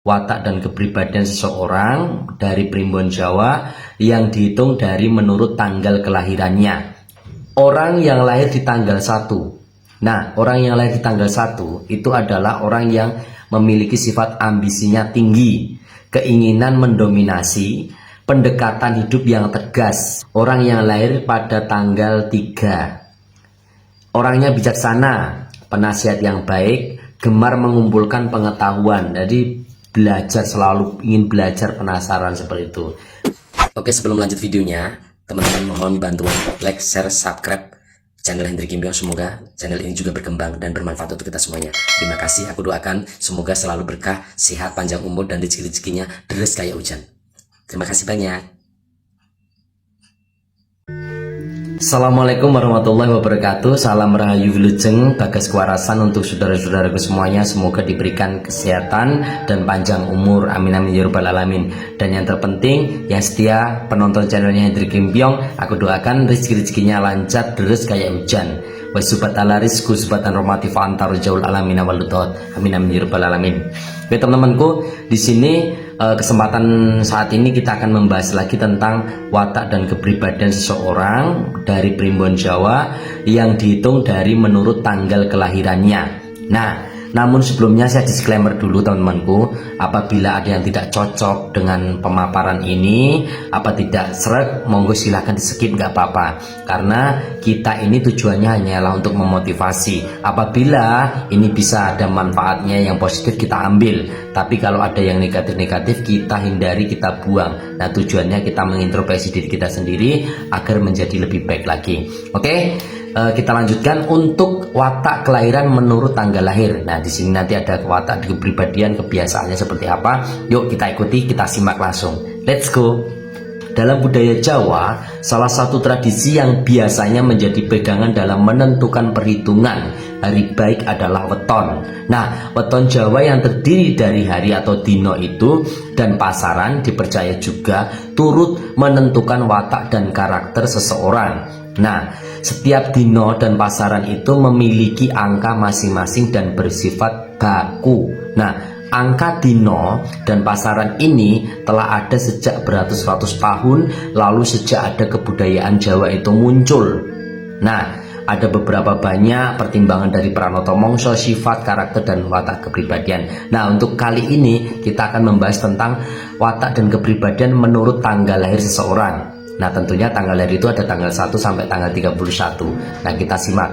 watak dan kepribadian seseorang dari Primbon Jawa yang dihitung dari menurut tanggal kelahirannya. Orang yang lahir di tanggal 1. Nah, orang yang lahir di tanggal 1 itu adalah orang yang memiliki sifat ambisinya tinggi, keinginan mendominasi, pendekatan hidup yang tegas. Orang yang lahir pada tanggal 3. Orangnya bijaksana, penasihat yang baik, gemar mengumpulkan pengetahuan. Jadi belajar, selalu ingin belajar, penasaran seperti itu. Oke, sebelum lanjut videonya, teman-teman mohon bantuan like, share, subscribe channel Hendrik Gimbyong. Semoga channel ini juga berkembang dan bermanfaat untuk kita semuanya. Terima kasih, aku doakan semoga selalu berkah, sehat, panjang umur, dan rezeki-rezekinya deres kayak hujan. Terima kasih banyak. Assalamualaikum warahmatullahi wabarakatuh. Salam rahayu wilujeng, bagas kewarasan untuk saudara-saudaraku semuanya. Semoga diberikan kesehatan dan panjang umur, amin amin ya rabbal alamin. Dan yang terpenting, yang setia penonton channelnya Hendrik Gimbyong, aku doakan rezeki-rezekinya lancar deres kayak hujan. Wa subat ala rizku subatan rahmati fa antar jaul alamin waludot, amin amin ya rabbal alamin. Oke teman-temanku, di sini kesempatan saat ini kita akan membahas lagi tentang watak dan kepribadian seseorang dari Primbon Jawa yang dihitung dari menurut tanggal kelahirannya. Nah, namun sebelumnya saya disclaimer dulu teman-temanku, apabila ada yang tidak cocok dengan pemaparan ini, apa tidak sreg, monggo silahkan di skip, nggak apa-apa, karena kita ini tujuannya hanyalah untuk memotivasi. Apabila ini bisa ada manfaatnya yang positif, kita ambil, tapi kalau ada yang negatif-negatif kita hindari, kita buang. Nah, tujuannya kita mengintrospeksi diri kita sendiri agar menjadi lebih baik lagi. Oke, kita lanjutkan untuk watak kelahiran menurut tanggal lahir. Nah, di sini nanti ada watak kepribadian, kebiasaannya seperti apa. Yuk kita ikuti, kita simak langsung. Let's go. Dalam budaya Jawa, salah satu tradisi yang biasanya menjadi pegangan dalam menentukan perhitungan hari baik adalah weton. Nah, weton Jawa yang terdiri dari hari atau dino itu dan pasaran dipercaya juga turut menentukan watak dan karakter seseorang. Nah, setiap dino dan pasaran itu memiliki angka masing-masing dan bersifat baku. Nah, angka dino dan pasaran ini telah ada sejak beratus-ratus tahun lalu sejak ada kebudayaan Jawa itu muncul. Nah, ada beberapa banyak pertimbangan dari Pranoto Mongso, sifat, karakter, dan watak kepribadian. Nah, untuk kali ini kita akan membahas tentang watak dan kepribadian menurut tanggal lahir seseorang. Nah, tentunya tanggal lahir itu ada tanggal 1 sampai tanggal 31. Nah, kita simak.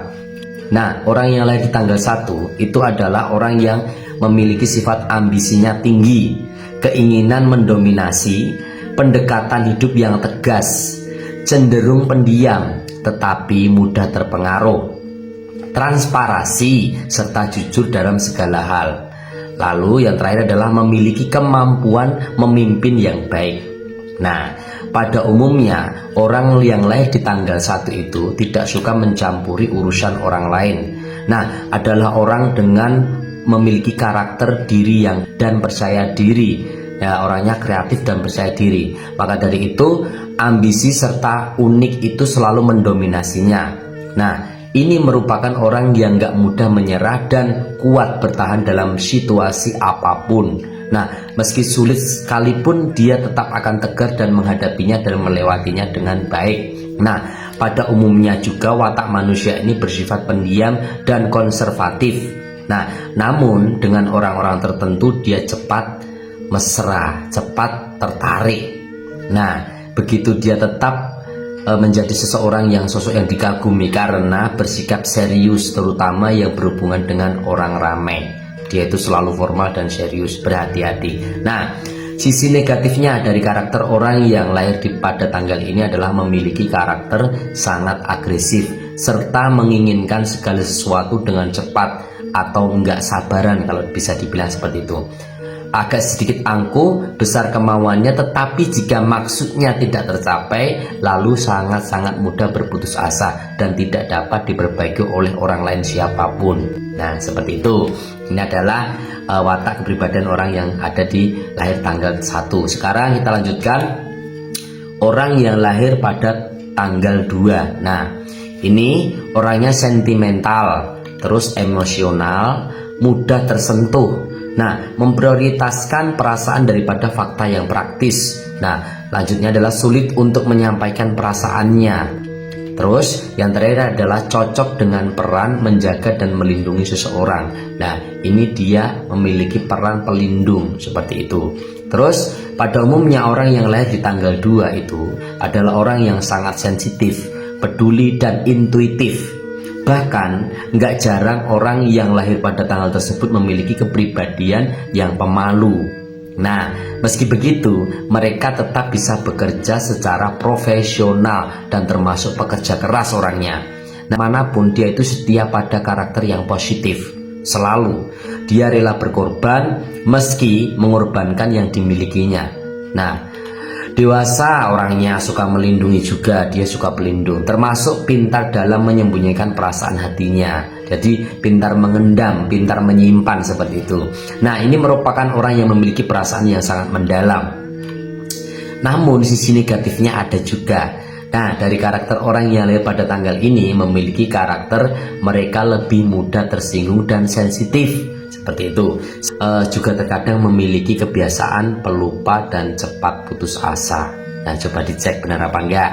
Nah, orang yang lahir di tanggal 1 itu adalah orang yang memiliki sifat ambisinya tinggi, keinginan mendominasi, pendekatan hidup yang tegas, cenderung pendiam tetapi mudah terpengaruh, transparasi serta jujur dalam segala hal. Lalu yang terakhir adalah memiliki kemampuan memimpin yang baik. Nah, pada umumnya orang yang lahir di tanggal 1 itu tidak suka mencampuri urusan orang lain. Nah, adalah orang dengan memiliki karakter diri yang dan percaya diri. Ya, orangnya kreatif dan percaya diri. Maka dari itu, ambisi serta unik itu selalu mendominasinya. Nah, ini merupakan orang yang gak mudah menyerah dan kuat bertahan dalam situasi apapun. Nah, meski sulit sekalipun dia tetap akan tegar dan menghadapinya dan melewatinya dengan baik. Nah, pada umumnya juga watak manusia ini bersifat pendiam dan konservatif. Nah, namun dengan orang-orang tertentu dia cepat mesra, cepat tertarik. Nah, begitu dia tetap menjadi seseorang yang sosok yang dikagumi karena bersikap serius, terutama yang berhubungan dengan orang ramai. Dia itu selalu formal dan serius, berhati-hati. Nah, sisi negatifnya dari karakter orang yang lahir pada tanggal ini adalah memiliki karakter sangat agresif serta menginginkan segala sesuatu dengan cepat atau enggak sabaran, kalau bisa dibilang seperti itu. Agak sedikit angkuh, besar kemauannya, tetapi jika maksudnya tidak tercapai, lalu sangat-sangat mudah berputus asa dan tidak dapat diperbaiki oleh orang lain siapapun. Nah, seperti itu. Ini adalah watak kepribadian orang yang ada di lahir tanggal 1. Sekarang kita lanjutkan orang yang lahir pada tanggal 2. Nah, ini orangnya sentimental, terus emosional, mudah tersentuh, Nah, memprioritaskan perasaan daripada fakta yang praktis. Nah, lanjutnya adalah sulit untuk menyampaikan perasaannya. Terus yang terakhir adalah cocok dengan peran menjaga dan melindungi seseorang. Nah, ini dia memiliki peran pelindung seperti itu. Terus pada umumnya orang yang lahir di tanggal 2 itu adalah orang yang sangat sensitif, peduli dan intuitif. Bahkan nggak jarang orang yang lahir pada tanggal tersebut memiliki kepribadian yang pemalu. Nah, meski begitu, mereka tetap bisa bekerja secara profesional dan termasuk pekerja keras orangnya. Nah, manapun dia itu setia pada karakter yang positif. Selalu, dia rela berkorban meski mengorbankan yang dimilikinya. Nah, dewasa orangnya suka melindungi juga, dia suka pelindung. Termasuk pintar dalam menyembunyikan perasaan hatinya. Jadi pintar mengendam, pintar menyimpan seperti itu. Nah, ini merupakan orang yang memiliki perasaan yang sangat mendalam. Namun sisi negatifnya ada juga. Nah, dari karakter orang yang lahir pada tanggal ini memiliki karakter mereka lebih mudah tersinggung dan sensitif. Seperti itu. Juga terkadang memiliki kebiasaan pelupa dan cepat putus asa. Nah, coba dicek benar apa enggak.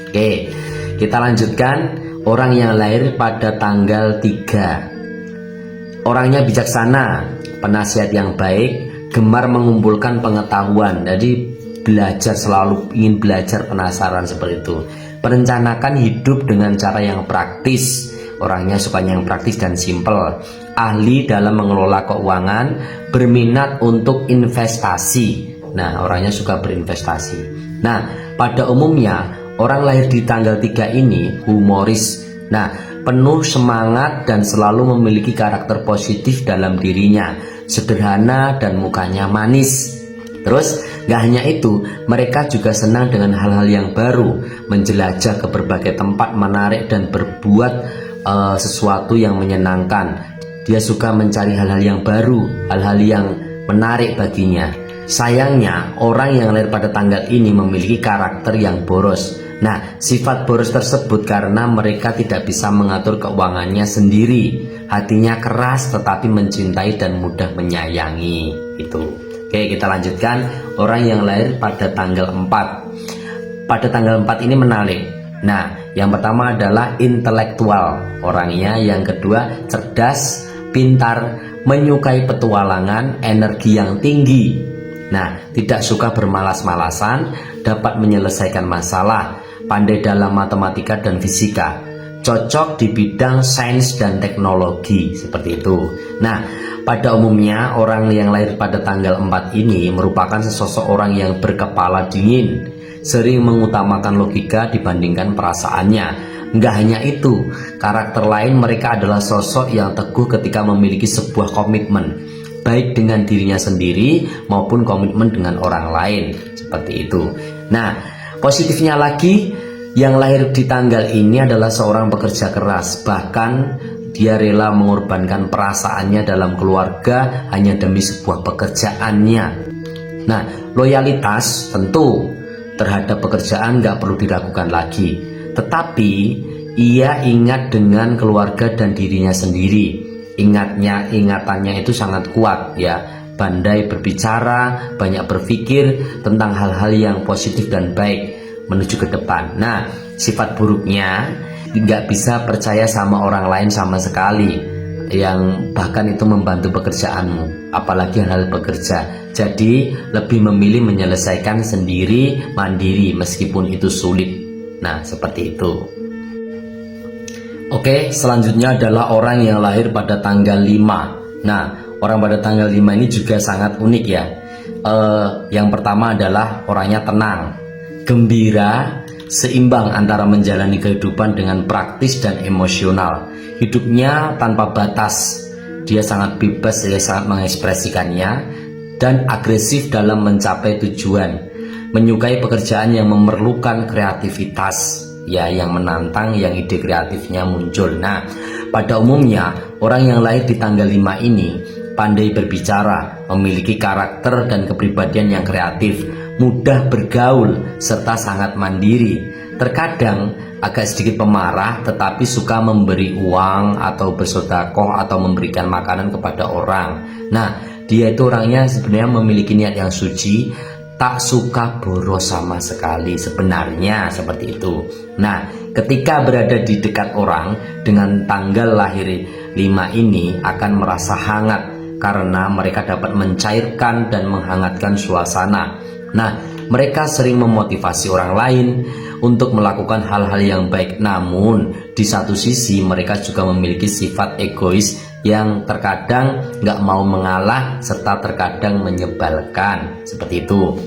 Oke, kita lanjutkan. Orang yang lahir pada tanggal 3. Orangnya bijaksana, penasihat yang baik, gemar mengumpulkan pengetahuan. Jadi belajar, selalu ingin belajar, penasaran seperti itu. Merencanakan hidup dengan cara yang praktis. Orangnya sukanya yang praktis dan simpel. Ahli dalam mengelola keuangan, berminat untuk investasi. Nah, orangnya suka berinvestasi. Nah, pada umumnya orang lahir di tanggal 3 ini humoris. Nah, penuh semangat dan selalu memiliki karakter positif dalam dirinya. Sederhana dan mukanya manis. Terus, gak hanya itu, mereka juga senang dengan hal-hal yang baru, menjelajah ke berbagai tempat menarik dan berbuat sesuatu yang menyenangkan. Dia suka mencari hal-hal yang baru, hal-hal yang menarik baginya. Sayangnya, orang yang lahir pada tanggal ini memiliki karakter yang boros. Nah, sifat boros tersebut karena mereka tidak bisa mengatur keuangannya sendiri. Hatinya keras tetapi mencintai dan mudah menyayangi. Itu. Oke, kita lanjutkan. Orang yang lahir pada tanggal 4. Pada tanggal 4 ini menarik. Nah, yang pertama adalah intelektual orangnya. Yang kedua, cerdas, pintar, menyukai petualangan, energi yang tinggi. Nah, tidak suka bermalas-malasan, dapat menyelesaikan masalah, pandai dalam matematika dan fisika, cocok di bidang sains dan teknologi, seperti itu. Nah, pada umumnya orang yang lahir pada tanggal 4 ini merupakan sesosok orang yang berkepala dingin, sering mengutamakan logika dibandingkan perasaannya. Enggak hanya itu, karakter lain mereka adalah sosok yang teguh ketika memiliki sebuah komitmen, baik dengan dirinya sendiri maupun komitmen dengan orang lain, seperti itu. Nah, positifnya lagi, yang lahir di tanggal ini adalah seorang pekerja keras, bahkan dia rela mengorbankan perasaannya dalam keluarga hanya demi sebuah pekerjaannya. Nah, loyalitas tentu terhadap pekerjaan gak perlu diragukan lagi, tetapi ia ingat dengan keluarga dan dirinya sendiri. Ingatannya itu sangat kuat ya, pandai berbicara, banyak berpikir tentang hal-hal yang positif dan baik menuju ke depan. Nah, sifat buruknya nggak bisa percaya sama orang lain sama sekali, yang bahkan itu membantu pekerjaanmu, apalagi hal-hal bekerja. Jadi lebih memilih menyelesaikan sendiri, mandiri meskipun itu sulit. Nah, seperti itu. Oke, selanjutnya adalah orang yang lahir pada tanggal 5. Nah, orang pada tanggal 5 ini juga sangat unik ya. Yang pertama adalah orangnya tenang, gembira, seimbang antara menjalani kehidupan dengan praktis dan emosional. Hidupnya tanpa batas. Dia sangat bebas, dia sangat mengekspresikannya, dan agresif dalam mencapai tujuan. Menyukai pekerjaan yang memerlukan kreativitas, ya, yang menantang, yang ide kreatifnya muncul. Nah, pada umumnya orang yang lahir di tanggal 5 ini pandai berbicara, memiliki karakter dan kepribadian yang kreatif, mudah bergaul, serta sangat mandiri. Terkadang agak sedikit pemarah, tetapi suka memberi uang atau bersedekah atau memberikan makanan kepada orang. Nah, dia itu orangnya sebenarnya memiliki niat yang suci, tak suka boros sama sekali, sebenarnya seperti itu. Nah, ketika berada di dekat orang dengan tanggal lahir 5 ini akan merasa hangat karena mereka dapat mencairkan dan menghangatkan suasana. Nah, mereka sering memotivasi orang lain untuk melakukan hal-hal yang baik, namun di satu sisi mereka juga memiliki sifat egois yang terkadang nggak mau mengalah serta terkadang menyebalkan, seperti itu.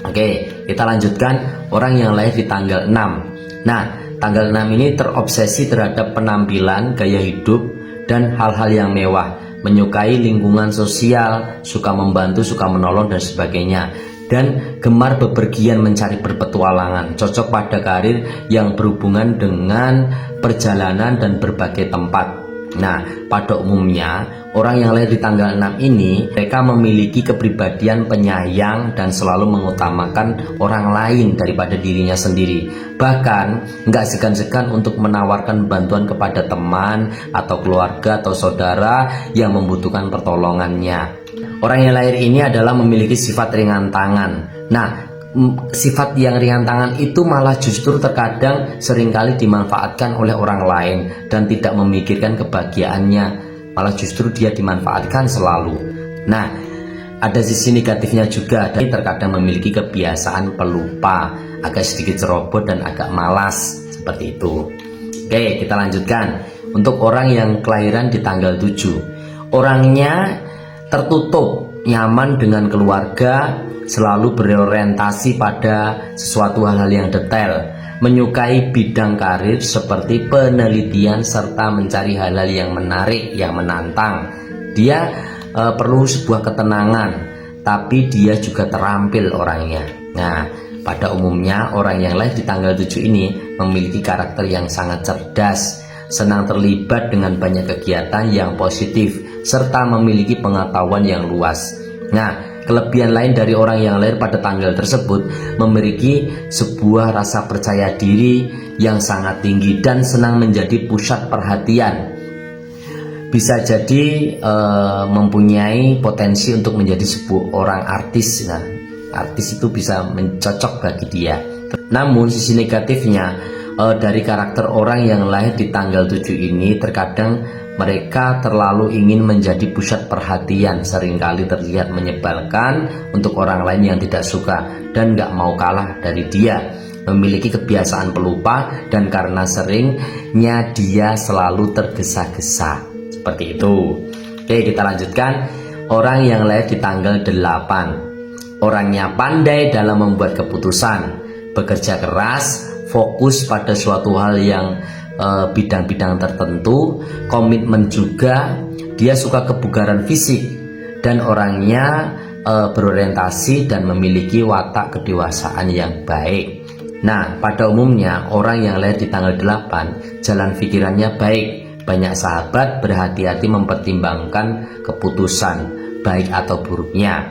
Oke, kita lanjutkan orang yang lahir di tanggal 6. Nah, tanggal 6 ini terobsesi terhadap penampilan, gaya hidup, dan hal-hal yang mewah, menyukai lingkungan sosial, suka membantu, suka menolong, dan sebagainya, dan gemar bepergian mencari berpetualangan, cocok pada karir yang berhubungan dengan perjalanan dan berbagai tempat. Nah, pada umumnya orang yang lahir di tanggal 6 ini mereka memiliki kepribadian penyayang dan selalu mengutamakan orang lain daripada dirinya sendiri. Bahkan nggak segan-segan untuk menawarkan bantuan kepada teman atau keluarga atau saudara yang membutuhkan pertolongannya. Orang yang lahir ini adalah memiliki sifat ringan tangan. Nah, sifat yang ringan tangan itu malah justru terkadang seringkali dimanfaatkan oleh orang lain dan tidak memikirkan kebahagiaannya, malah justru dia dimanfaatkan selalu. Nah, ada sisi negatifnya juga, dan terkadang memiliki kebiasaan pelupa, agak sedikit ceroboh dan agak malas, seperti itu. Oke, kita lanjutkan. Untuk orang yang kelahiran di tanggal 7, orangnya tertutup, nyaman dengan keluarga, selalu berorientasi pada sesuatu hal-hal yang detail, menyukai bidang karir seperti penelitian serta mencari hal-hal yang menarik, yang menantang. Dia perlu sebuah ketenangan, tapi dia juga terampil orangnya. Nah, pada umumnya orang yang lahir di tanggal 7 ini memiliki karakter yang sangat cerdas, senang terlibat dengan banyak kegiatan yang positif, serta memiliki pengetahuan yang luas. Nah, kelebihan lain dari orang yang lahir pada tanggal tersebut memiliki sebuah rasa percaya diri yang sangat tinggi dan senang menjadi pusat perhatian. Bisa jadi mempunyai potensi untuk menjadi sebuah orang artis. Nah, artis itu bisa mencocok bagi dia. Namun sisi negatifnya dari karakter orang yang lahir di tanggal 7 ini, terkadang mereka terlalu ingin menjadi pusat perhatian, seringkali terlihat menyebalkan untuk orang lain yang tidak suka dan gak mau kalah dari dia. Memiliki kebiasaan pelupa dan karena seringnya dia selalu tergesa-gesa, seperti itu. Oke, kita lanjutkan. Orang yang lahir di tanggal 8, orangnya pandai dalam membuat keputusan, bekerja keras, fokus pada suatu hal yang bidang-bidang tertentu, komitmen juga. Dia suka kebugaran fisik dan orangnya berorientasi dan memiliki watak kedewasaan yang baik. Nah, pada umumnya orang yang lahir di tanggal 8 jalan pikirannya baik, banyak sahabat, berhati-hati mempertimbangkan keputusan baik atau buruknya.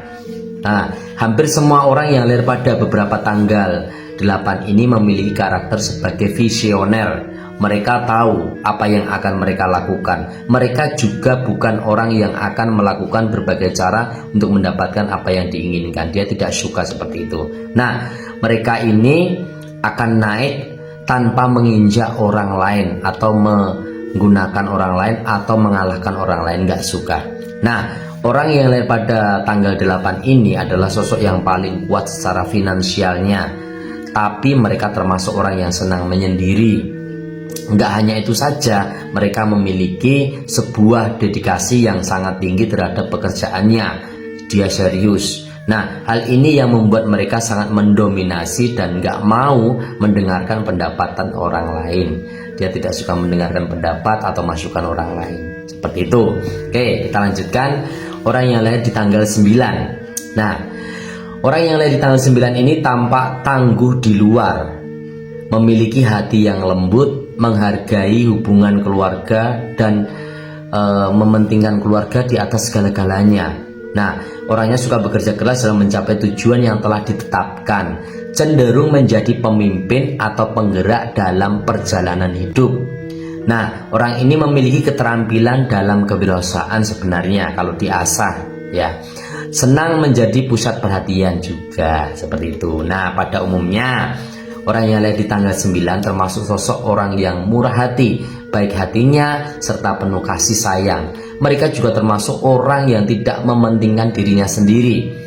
Nah, hampir semua orang yang lahir pada beberapa tanggal 8 ini memiliki karakter sebagai visioner. Mereka tahu apa yang akan mereka lakukan. Mereka juga bukan orang yang akan melakukan berbagai cara untuk mendapatkan apa yang diinginkan. Dia tidak suka seperti itu. Nah, mereka ini akan naik tanpa menginjak orang lain atau menggunakan orang lain atau mengalahkan orang lain, nggak suka. Nah, orang yang lahir pada tanggal 8 ini adalah sosok yang paling kuat secara finansialnya. Tapi mereka termasuk orang yang senang menyendiri. Nggak hanya itu saja, mereka memiliki sebuah dedikasi yang sangat tinggi terhadap pekerjaannya. Dia serius. Nah, hal ini yang membuat mereka sangat mendominasi dan nggak mau mendengarkan pendapatan orang lain. Dia tidak suka mendengarkan pendapat atau masukan orang lain. Seperti itu. Oke, kita lanjutkan. Orang yang lahir di tanggal 9. Nah, orang yang lahir di tanggal 9 ini tampak tangguh di luar, memiliki hati yang lembut, menghargai hubungan keluarga dan mementingkan keluarga di atas segala-galanya. Nah, orangnya suka bekerja keras dalam mencapai tujuan yang telah ditetapkan, cenderung menjadi pemimpin atau penggerak dalam perjalanan hidup. Nah, orang ini memiliki keterampilan dalam kewirausahaan sebenarnya kalau diasah. ya. Senang menjadi pusat perhatian juga, seperti itu. Nah, pada umumnya orang yang lahir di tanggal 9 termasuk sosok orang yang murah hati, baik hatinya serta penuh kasih sayang. Mereka juga termasuk orang yang tidak mementingkan dirinya sendiri.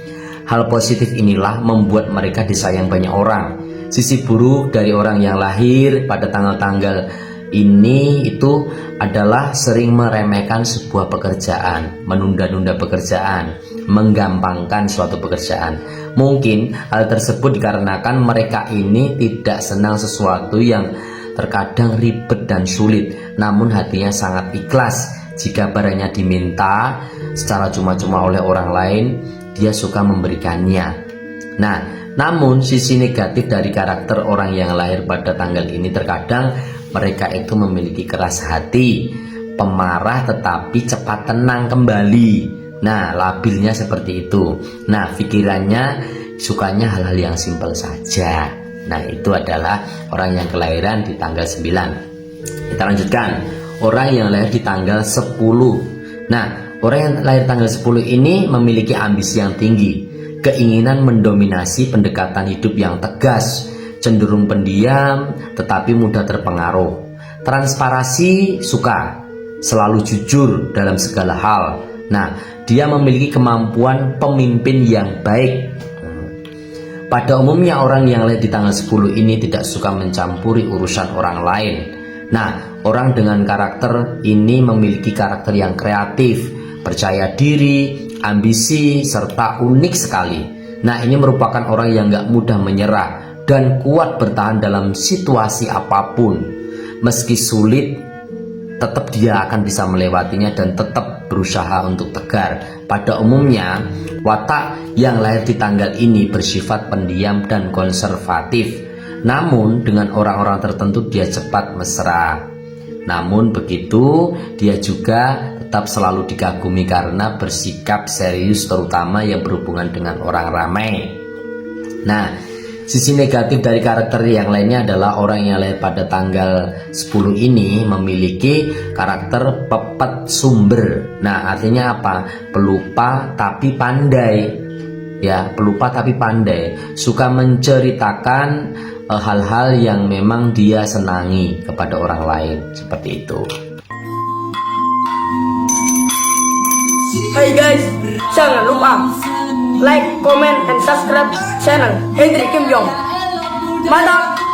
Hal positif inilah membuat mereka disayang banyak orang. Sisi buruk dari orang yang lahir pada tanggal-tanggal ini itu adalah sering meremehkan sebuah pekerjaan, menunda-nunda pekerjaan, menggampangkan suatu pekerjaan. Mungkin hal tersebut dikarenakan mereka ini tidak senang sesuatu yang terkadang ribet dan sulit, namun hatinya sangat ikhlas. Jika barangnya diminta secara cuma-cuma oleh orang lain, dia suka memberikannya. Nah, namun sisi negatif dari karakter orang yang lahir pada tanggal ini terkadang mereka itu memiliki keras hati, pemarah tetapi cepat tenang kembali. Nah, labilnya seperti itu. Nah, pikirannya sukanya hal-hal yang simpel saja. Nah, itu adalah orang yang kelahiran di tanggal 9. Kita lanjutkan. Orang yang lahir di tanggal 10. Nah, orang yang lahir tanggal 10 ini memiliki ambisi yang tinggi, keinginan mendominasi pendekatan hidup yang tegas, cenderung pendiam tetapi mudah terpengaruh. Transparasi suka, selalu jujur dalam segala hal. Nah, dia memiliki kemampuan pemimpin yang baik. Pada umumnya orang yang lahir di tanggal 10 ini tidak suka mencampuri urusan orang lain. Nah, orang dengan karakter ini memiliki karakter yang kreatif, percaya diri, ambisi, serta unik sekali. Nah, ini merupakan orang yang gak mudah menyerah dan kuat bertahan dalam situasi apapun. Meski sulit, tetap dia akan bisa melewatinya dan tetap berusaha untuk tegar. Pada umumnya, watak yang lahir di tanggal ini bersifat pendiam dan konservatif. Namun dengan orang-orang tertentu dia cepat mesra. Namun begitu, dia juga tetap selalu dikagumi karena bersikap serius, terutama yang berhubungan dengan orang ramai. Nah, sisi negatif dari karakter yang lainnya adalah orang yang lahir pada tanggal 10 ini memiliki karakter pepet sumber. Nah, artinya apa? Pelupa tapi pandai. Ya, pelupa tapi pandai. Suka menceritakan hal-hal yang memang dia senangi kepada orang lain, seperti itu. Hai guys, jangan lupa like, comment, and subscribe channel Hendrik Kim Yong. Mantap!